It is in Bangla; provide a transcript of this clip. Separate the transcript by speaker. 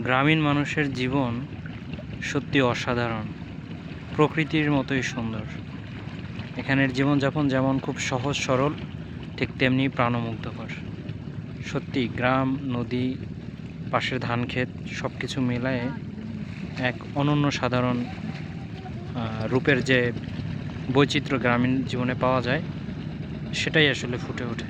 Speaker 1: গ্রামীণ মানুষের জীবন সত্যি অসাধারণ, প্রকৃতির মতোই সুন্দর। এখানের জীবনযাপন যেমন খুব সহজ সরল, ঠিক তেমনি প্রাণমুগ্ধকর। সত্যি গ্রাম, নদী, পাশের ধান ক্ষেত সব কিছু মিলায়ে এক অনন্য সাধারণ রূপের যে বৈচিত্র্য গ্রামীণ জীবনে পাওয়া যায়, সেটাই আসলে ফুটে ওঠে।